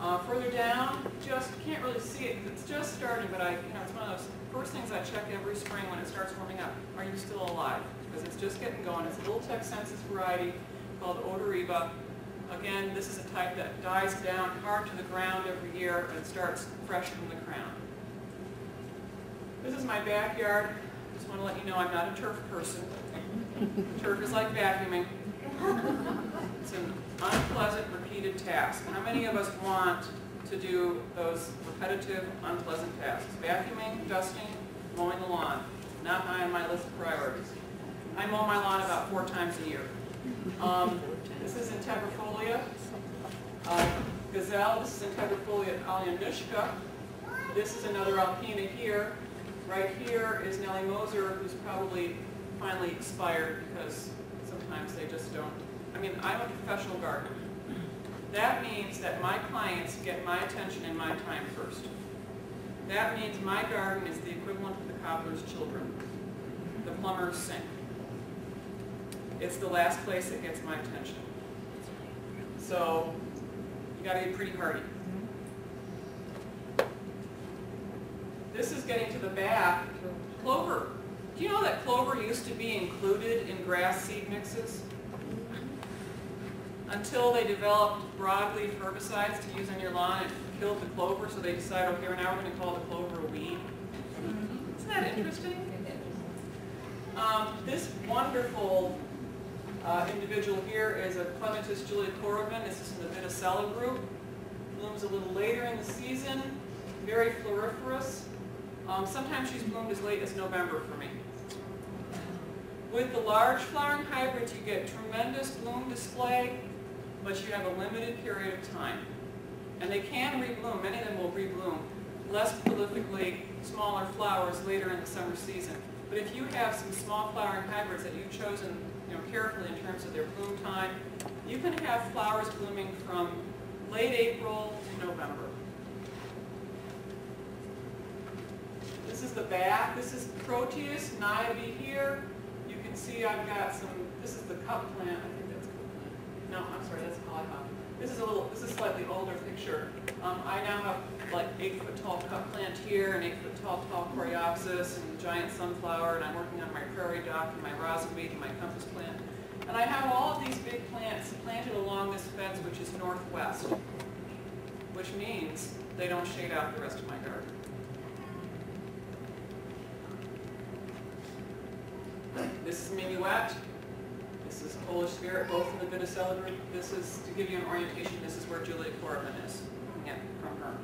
Further down, just can't really see it because it's just starting, but it's one of those first things I check every spring when it starts warming up. Are you still alive? Because it's just getting going. It's a little Texensis variety called Odoriba. Again, this is a type that dies down hard to the ground every year and starts fresh from the crown. This is my backyard. Just want to let you know I'm not a turf person. Turf is like vacuuming. It's an unpleasant, repeated task. How many of us want to do those repetitive, unpleasant tasks? Vacuuming, dusting, mowing the lawn. Not high on my list of priorities. I mow my lawn about 4 times a year. This is Integrafolia. Gazelle, this is Integrafolia alyanushka. This is another alpina here. Right here is Nellie Moser, who's probably finally expired because sometimes they just don't. I mean, I'm a professional gardener. That means that my clients get my attention and my time first. That means my garden is the equivalent of the cobbler's children, the plumber's sink. It's the last place that gets my attention. So, you got to be pretty hardy. This is getting to the back. Clover. Do you know that clover used to be included in grass seed mixes? Until they developed broadleaf herbicides to use on your lawn and killed the clover, so they decided, okay, now we're going to call the clover a weed. Isn't that interesting? This wonderful individual here is a Clematis Julia Coravin. This is in the Vitacella group. Blooms a little later in the season. Very floriferous. Sometimes she's bloomed as late as November for me. With the large flowering hybrids, you get tremendous bloom display, but you have a limited period of time. And they can rebloom. Many of them will rebloom less prolifically, smaller flowers later in the summer season. But if you have some small flowering hybrids that you've chosen carefully in terms of their bloom time, you can have flowers blooming from late April to November. This is the back. This is Proteus niabe here. You can see I've got some, this is the cup plant. I think that's a cup plant. No, I'm sorry, that's a hollyhock. This is a slightly older picture. I now have like 8-foot tall cup plant here, and 8-foot tall coreopsis, and giant sunflower, and I'm working on my prairie dock and my rosinweed and my compass plant. And I have all of these big plants planted along this fence, which is northwest, which means they don't shade out the rest of my garden. This is Minuet. This is Polish Spirit, both in the Vitacella group. This is, to give you an orientation, this is where Julia Coravin is. Yeah, from her.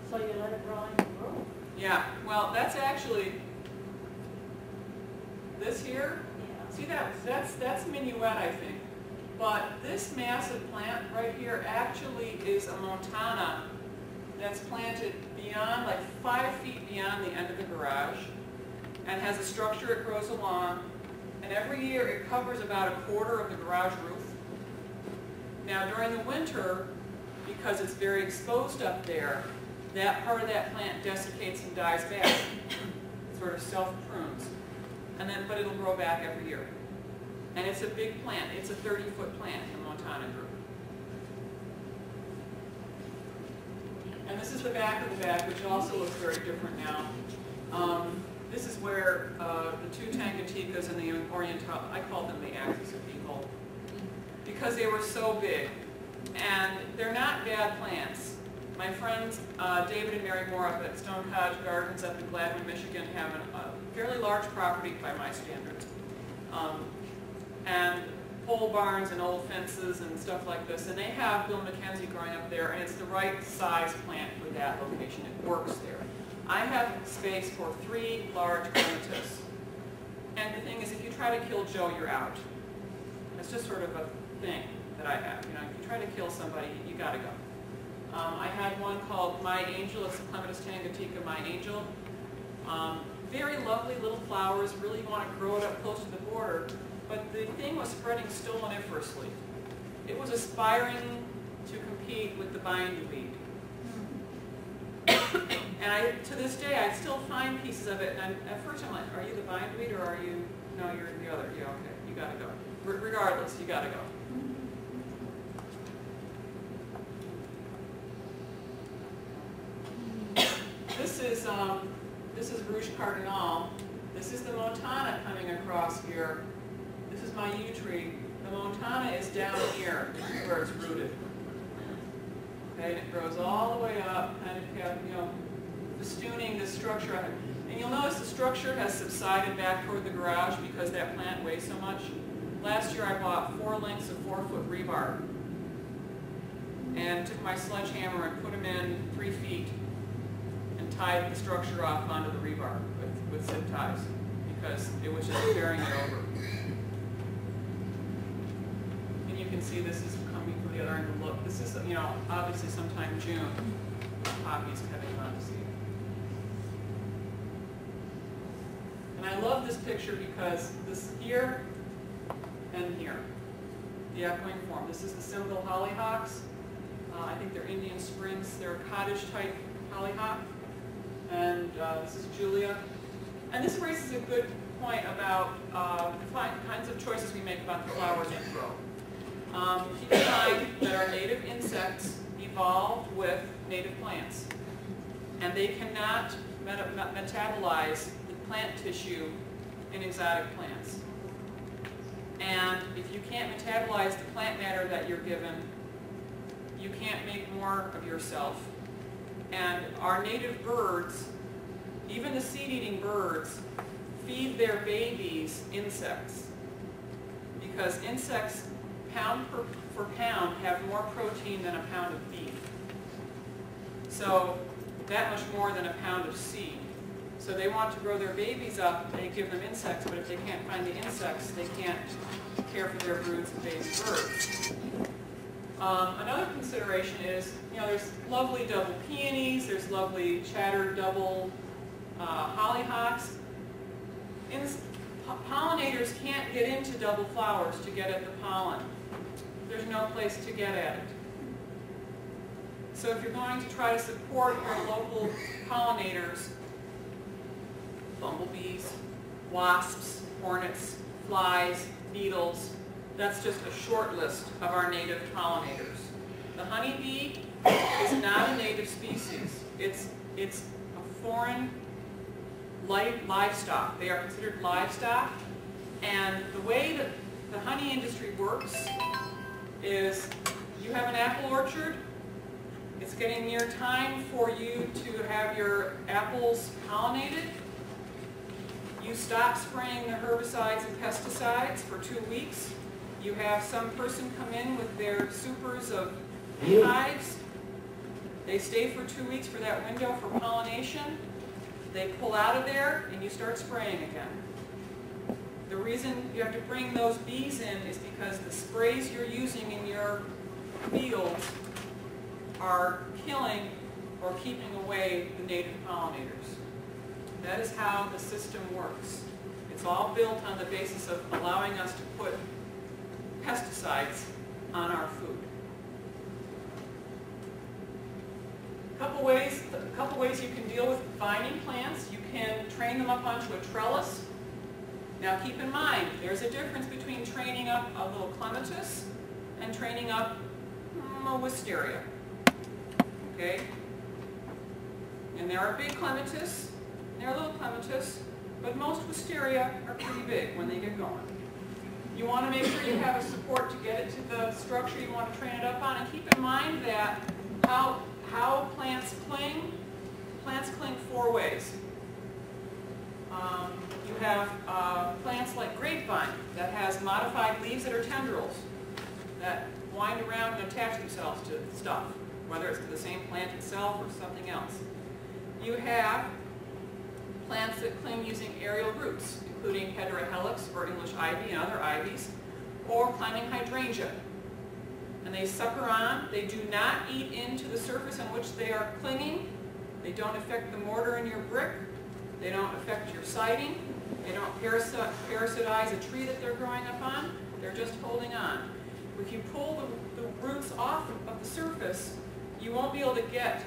So you let it grow and grow? Yeah, well, that's actually, this here, Yeah. see that's Minuet, I think. But this massive plant right here actually is a montana that's planted beyond, like 5 feet beyond the end of the garage, and has a structure it grows along, and every year it covers about 1/4 of the garage roof. Now during the winter, because it's very exposed up there, that part of that plant desiccates and dies back. It sort of self-prunes. But it'll grow back every year. And it's a big plant. It's a 30-foot plant in the montana group. And this is the back of the bag, which also looks very different now. This is where the 2 Tangaticas and the Oriental, I call them the axis of people, because they were so big. And they're not bad plants. My friends David and Mary Moore up at Stone Cottage Gardens up in Gladwin, Michigan have a fairly large property by my standards. And pole barns and old fences and stuff like this. And they have Bill Mackenzie growing up there, and it's the right size plant for that location. It works there. I have space for 3 large clematis. And the thing is, if you try to kill Joe, you're out. It's just sort of a thing that I have. You know, if you try to kill somebody, you gotta go. I had one called My Angel. It's the Clematis tangatica My Angel. Very lovely little flowers. Really want to grow it up close to the border. But the thing was spreading stoloniferously. It was aspiring to compete with the bindweed. And to this day, I still find pieces of it, and at first I'm like, are you the bindweed, or are you, no, you're the other. Yeah, okay, you gotta go. Regardless, you gotta go. is Rouge Cardinal. This is the Montana coming across here. This is my yew tree. The Montana is down here where it's rooted. Okay, and it grows all the way up, kind of, festooning this structure. And you'll notice the structure has subsided back toward the garage because that plant weighs so much. Last year I bought 4 lengths of 4-foot rebar and took my sledgehammer and put them in 3 feet and tied the structure off onto the rebar with zip ties because it was just bearing it over. And you can see this is coming from the other end of the look. This is, obviously sometime June, poppies coming on to seed. And I love this picture because this here and here, the echoing form. This is the Simville hollyhocks. I think they're Indian Springs. They're a cottage-type hollyhock. And this is Julia. And this raises a good point about the kinds of choices we make about the flowers we grow. Keep in mind that our native insects evolved with native plants. And they cannot metabolize the plant tissue in exotic plants. And if you can't metabolize the plant matter that you're given, you can't make more of yourself. And our native birds, even the seed-eating birds, feed their babies insects. Because insects, pound for pound, have more protein than a pound of beef. So that much more than a pound of seed. So they want to grow their babies up, they give them insects, but if they can't find the insects, they can't care for their broods of baby birds. Another consideration is, there's lovely double peonies, there's lovely chattered double hollyhocks. Pollinators can't get into double flowers to get at the pollen. There's no place to get at it. So if you're going to try to support your local pollinators, bumblebees, wasps, hornets, flies, beetles, that's just a short list of our native pollinators. The honeybee is not a native species. It's a foreign livestock. They are considered livestock. And the way that the honey industry works is you have an apple orchard. It's getting near time for you to have your apples pollinated. You stop spraying the herbicides and pesticides for 2 weeks. You have some person come in with their supers of beehives. They stay for 2 weeks for that window for pollination. They pull out of there and you start spraying again. The reason you have to bring those bees in is because the sprays you're using in your fields are killing or keeping away the native pollinators. That is how the system works. It's all built on the basis of allowing us to put pesticides on our food. A couple ways you can deal with vining plants. You can train them up onto a trellis. Now keep in mind, there's a difference between training up a little clematis and training up a wisteria. Okay? And there are big clematis, and there are little clematis, but most wisteria are pretty big when they get going. You want to make sure you have a support to get it to the structure you want to train it up on, and keep in mind that how plants cling 4 ways. You have plants like grapevine that has modified leaves that are tendrils that wind around and attach themselves to stuff, whether it's to the same plant itself or something else. You have plants that cling using aerial roots, including heterohelix or English ivy and other ivies, or climbing hydrangea. And they sucker on. They do not eat into the surface on which they are clinging. They don't affect the mortar in your brick. They don't affect your siding. They don't parasitize a tree that they're growing up on. They're just holding on. If you pull the roots off of the surface, you won't be able to get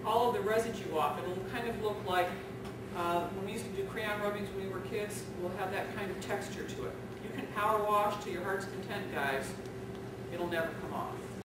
all of the residue off. It'll kind of look like when we used to do crayon rubbings when we were kids, we'll have that kind of texture to it. You can power wash to your heart's content, guys. It'll never come off.